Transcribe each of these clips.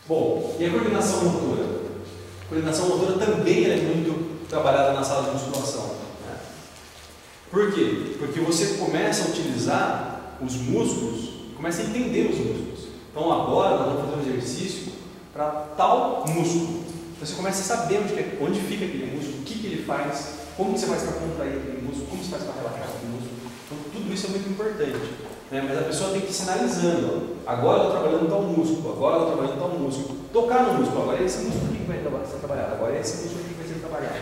Bom, e a coordenação motora? A coordenação motora também é muito trabalhada na sala de musculação, né? Por quê? Porque você começa a utilizar os músculos, começa a entender os músculos. Então agora nós vamos fazer um exercício para tal músculo. Você começa a saber onde fica aquele músculo, o que ele faz, como você faz para contrair aquele músculo, como você faz para relaxar aquele músculo. Então tudo isso é muito importante, né? Mas a pessoa tem que ir sinalizando, ó, agora eu estou trabalhando tal músculo, agora eu estou trabalhando tal músculo. Tocar no músculo, agora é esse músculo aqui que vai ser trabalhado, agora é esse músculo aqui que vai ser trabalhado,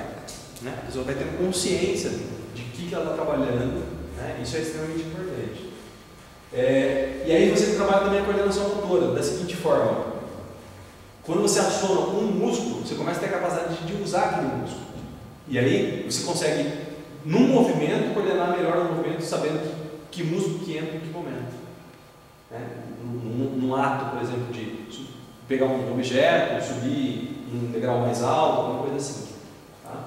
né? A pessoa vai ter consciência de que ela está trabalhando, né? Isso é extremamente importante. E aí você trabalha também a coordenação motora da seguinte forma: quando você aciona um músculo, você começa a ter a capacidade de usar aquele músculo. E aí você consegue, num movimento, coordenar melhor o movimento, sabendo que músculo que entra em que momento, né? Num ato, por exemplo, de pegar um objeto, subir um degrau mais alto, alguma coisa assim. Tá?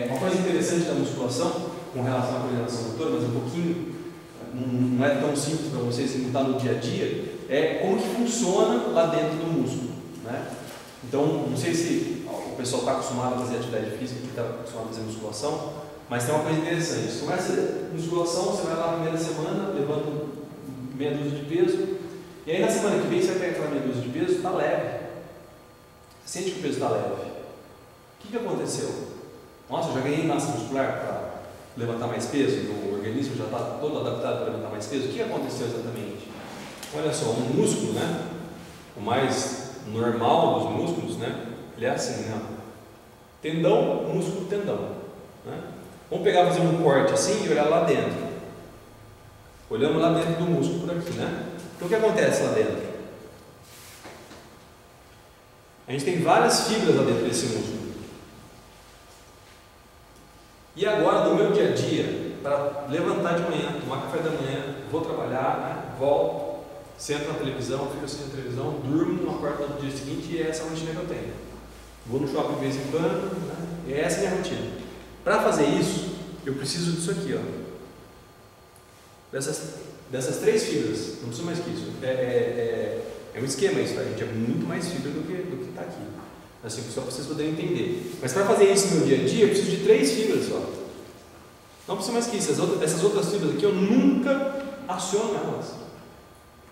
Uma coisa interessante da musculação, com relação à coordenação motora, mas um pouquinho, não é tão simples para vocês se não no dia a dia, é como que funciona lá dentro do músculo, né? Então, não sei se o pessoal está acostumado a fazer atividade física, que está acostumado a fazer musculação, mas tem uma coisa interessante. Você começa a musculação, você vai lá na primeira semana, levanta meia dúzia de peso, e aí na semana que vem você vai pegar aquela meia dúzia de peso, está leve. Você sente que o peso está leve. O que aconteceu? Nossa, eu já ganhei massa muscular para levantar mais peso, o organismo já está todo adaptado para levantar mais peso. O que aconteceu exatamente? Olha só, um músculo, né? O mais normal dos músculos, né? Ele é assim, né? Tendão, músculo, tendão, né? Vamos pegar, fazer um corte assim e olhar lá dentro. Olhamos lá dentro do músculo por aqui, né? Então o que acontece lá dentro? A gente tem várias fibras lá dentro desse músculo. E agora, no meu dia a dia, para levantar de manhã, tomar café da manhã, vou trabalhar, né? Volto, sento na televisão, fico assistindo a televisão, durmo, acordo no dia seguinte e é essa a rotina que eu tenho. Vou no shopping de vez em quando, né? E essa é a minha rotina. Para fazer isso, eu preciso disso aqui, ó. Dessas três fibras, não precisa mais que isso. É um esquema isso, tá, gente? É muito mais fibra do que está aqui. Assim, só para vocês poderem entender. Mas para fazer isso no meu dia a dia, eu preciso de três fibras só. Não precisa mais que isso. Essas outras fibras aqui, eu nunca aciono elas.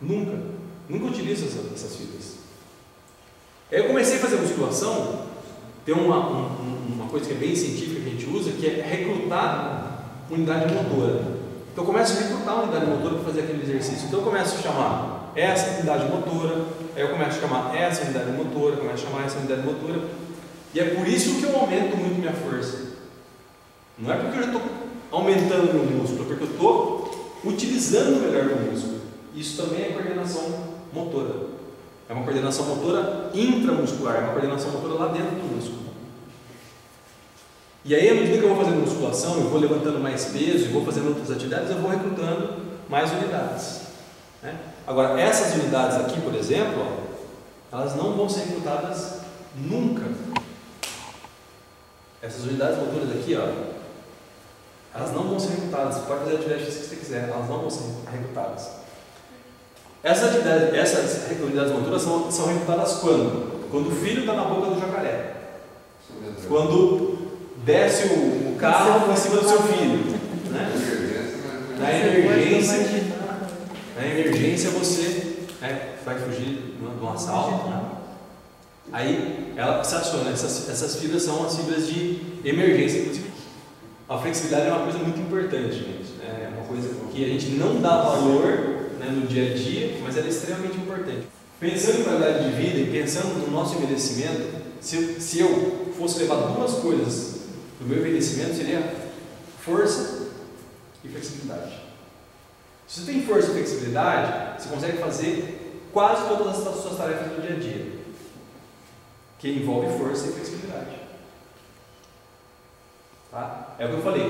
Nunca utilizo essas fibras. Aí eu comecei a fazer musculação. Tem uma coisa que é bem científica que a gente usa, que é recrutar unidade motora. Então eu começo a recrutar uma unidade motora para fazer aquele exercício. Então eu começo a chamar essa unidade motora, aí eu começo a chamar essa unidade motora, começo a chamar essa unidade motora. E é por isso que eu aumento muito minha força. Não é porque eu já estou aumentando meu músculo, é porque eu estou utilizando melhor o músculo. Isso também é coordenação motora. É uma coordenação motora intramuscular, é uma coordenação motora lá dentro do músculo. E aí, à medida que eu vou fazendo musculação, eu vou levantando mais peso e vou fazendo outras atividades, eu vou recrutando mais unidades, né? Agora, essas unidades aqui, por exemplo, ó, elas não vão ser recrutadas nunca. Essas unidades motoras aqui, ó, elas não vão ser recrutadas. Você pode fazer a atividade física que você quiser, elas não vão ser recrutadas. Essas unidades motoras são recrutadas quando? Quando o filho está na boca do jacaré. Quando desce o carro em cima do seu filho, né? Na emergência você, né, vai fugir de um assalto, né? Aí ela se aciona. Essas fibras são as fibras de emergência. Inclusive, a flexibilidade é uma coisa muito importante, gente. É uma coisa que a gente não dá valor, né, no dia a dia, mas ela é extremamente importante. Pensando em qualidade de vida e pensando no nosso envelhecimento, se eu fosse levar duas coisas do meu envelhecimento, seria força e flexibilidade. Se você tem força e flexibilidade, você consegue fazer quase todas as suas tarefas do dia a dia, que envolve força e flexibilidade. Tá? É o que eu falei,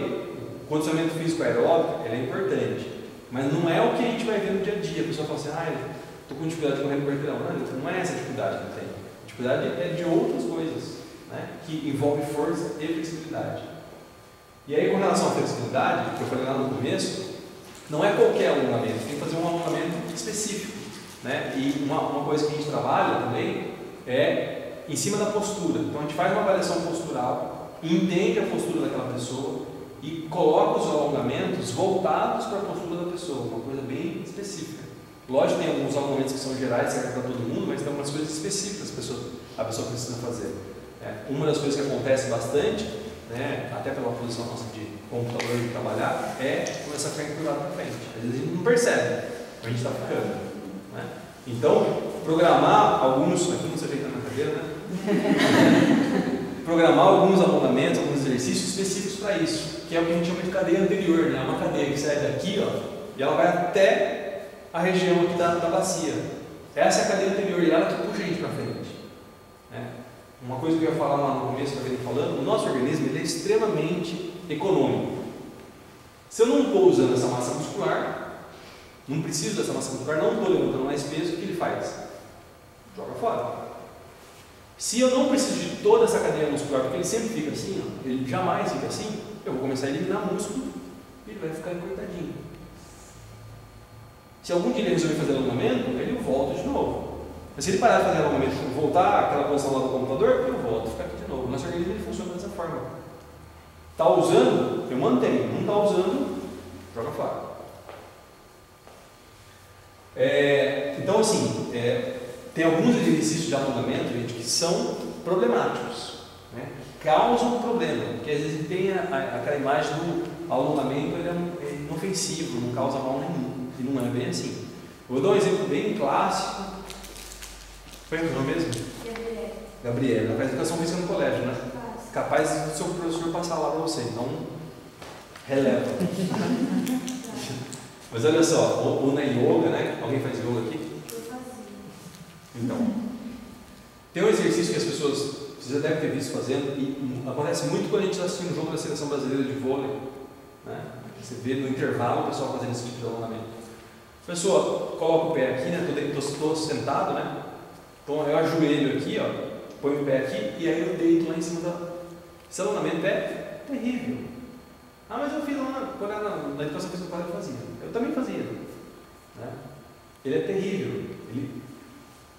o condicionamento físico aeróbico ele é importante, mas não é o que a gente vai ver no dia a dia. A pessoa fala assim, estou com dificuldade de correr no quarteirão. Não é essa a dificuldade que eu tenho. A dificuldade é de outras coisas, né, que envolve força e flexibilidade. E aí, com relação à flexibilidade, que eu falei lá no começo, não é qualquer alongamento, tem que fazer um alongamento específico. né? E uma coisa que a gente trabalha também é em cima da postura. Então a gente faz uma avaliação postural, entende a postura daquela pessoa e coloca os alongamentos voltados para a postura da pessoa, uma coisa bem específica. Lógico que tem alguns alongamentos que são gerais, servem para todo mundo, mas tem algumas coisas específicas que a pessoa precisa fazer. Uma das coisas que acontece bastante, né, até pela posição nossa de computador de trabalhar, é começar a ficar encurvado para frente. Às vezes a gente não percebe, mas a gente está ficando. Né? Então, programar alguns, aqui não se ajeita na cadeira, né? Programar alguns alongamentos, alguns exercícios específicos para isso, que é o que a gente chama de cadeia anterior, né? Uma cadeia que sai daqui, ó, e ela vai até a região aqui da bacia. Essa é a cadeia anterior e ela que puxa a gente para frente. Né? Uma coisa que eu ia falar lá no começo, que eu venho falando, o nosso organismo ele é extremamente econômico. Se eu não estou usando essa massa muscular, não preciso dessa massa muscular, não estou levantando mais peso, o que ele faz? Joga fora. Se eu não preciso de toda essa cadeia muscular, porque ele sempre fica assim, ó, ele jamais fica assim, eu vou começar a eliminar músculo e ele vai ficar encurtadinho. Se algum dia ele resolver fazer alongamento, ele volta de novo. Mas se ele parar de fazer alongamento e voltar àquela posição lá do computador, eu volto a ficar aqui de novo. O nosso organismo ele funciona dessa forma. Está usando, eu mantenho. Não está usando, joga fora. Então assim, tem alguns exercícios de alongamento, gente, que são problemáticos, né? Que causam problema, porque às vezes tem aquela imagem do alongamento, ele é inofensivo, não causa mal nenhum, e não é bem assim. Vou dar um exemplo bem clássico. Foi o nome mesmo? Gabriela. Ela faz educação física no colégio, né? Capaz do seu professor passar lá para você, então releva. Mas olha só, ou na yoga, né? Alguém faz yoga aqui? Então, tem um exercício que as pessoas, você já deve ter visto fazendo, e acontece muito quando a gente está assistindo um jogo da seleção brasileira de vôlei, né? Você vê no intervalo o pessoal fazendo esse tipo de alongamento. A pessoa coloca o pé aqui, né? Estou sentado, né? Então eu ajoelho aqui, ó, ponho o pé aqui e aí eu deito lá em cima da. Esse alongamento é terrível. Ah, mas eu fiz lá na educação física eu fazia. Eu também fazia. Né? Ele é terrível. Ele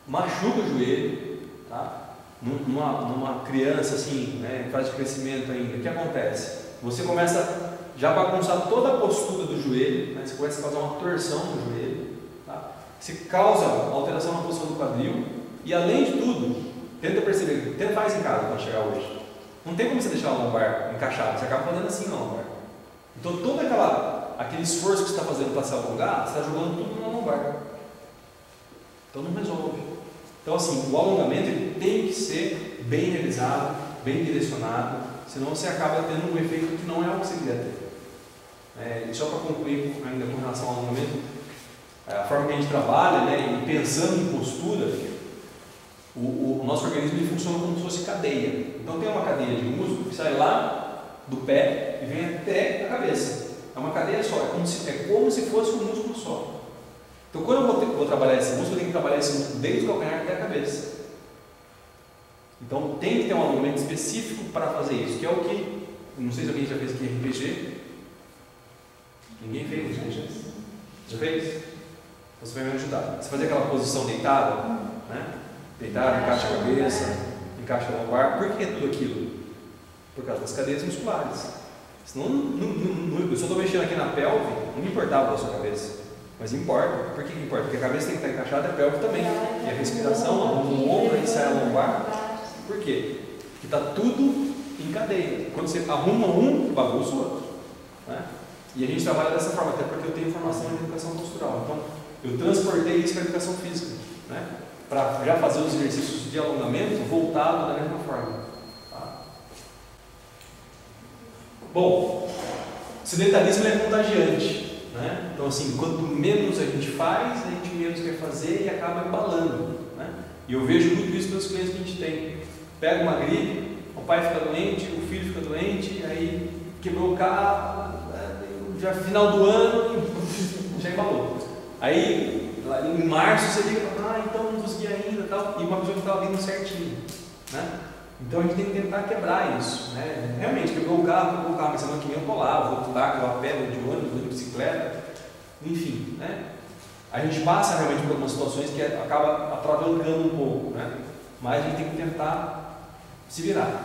machuca o joelho, tá? Numa criança assim, né, em fase de crescimento ainda, o que acontece? Você começa já a bagunçar toda a postura do joelho, né? Você começa a causar uma torção no joelho, tá? Você causa alteração na posição do quadril e além de tudo, tenta perceber, faz em casa quando chegar hoje. Não tem como você deixar a lombar encaixada, você acaba fazendo assim na lombar. Então todo aquele esforço que você está fazendo para se alongar, você está jogando tudo na lombar. Então não resolve. Então assim, o alongamento ele tem que ser bem realizado, bem direcionado, senão você acaba tendo um efeito que não é o que você queria ter. E só para concluir ainda com relação ao alongamento, a forma que a gente trabalha, né, e pensando em postura, o nosso organismo ele funciona como se fosse cadeia. Então tem uma cadeia de músculo que sai lá do pé e vem até a cabeça. É uma cadeia só, é como se fosse um músculo só. Então quando eu vou trabalhar esse músculo, eu tenho que trabalhar esse músculo desde o calcanhar até a cabeça. Então tem que ter um alongamento específico para fazer isso, que é o que, não sei se alguém já fez aqui RPG. Ninguém fez RPG? Já fez? Então você vai me ajudar. Você fazer aquela posição deitada, né? Deitado, encaixa a cabeça, encaixa a lombar. Por que tudo aquilo? Por causa das cadeias musculares. Senão, se eu estou mexendo aqui na pelve, não me importava a sua cabeça. Mas importa. Por que importa? Porque a cabeça tem que estar encaixada e a pelve também. E a respiração, o ombro, aí sai a lombar. Por quê? Porque está tudo em cadeia. Quando você arruma um, bagunça o outro. Né? E a gente trabalha dessa forma, até porque eu tenho formação em educação postural. Então, eu transportei isso para a educação física. Né? Para já fazer os exercícios de alongamento voltado da mesma forma. Tá? Bom, o sedentarismo é contagiante, né? Então assim, quanto menos a gente faz, a gente menos quer fazer e acaba embalando, né? E eu vejo muito isso pelos clientes que a gente tem. Pega uma gripe, o pai fica doente, o filho fica doente, aí quebrou o carro, já final do ano, já embalou. Aí em março você liga e fala, então não consegui ainda, tal, e uma pessoa que estava vindo certinho, né? Então a gente tem que tentar quebrar isso, né? Realmente, quebrou o carro, mas semana que vem eu vou lá, vou lá, vou a pé, vou de ônibus, vou de bicicleta, enfim, né? A gente passa realmente por algumas situações que acaba atravancando um pouco, né? Mas a gente tem que tentar se virar.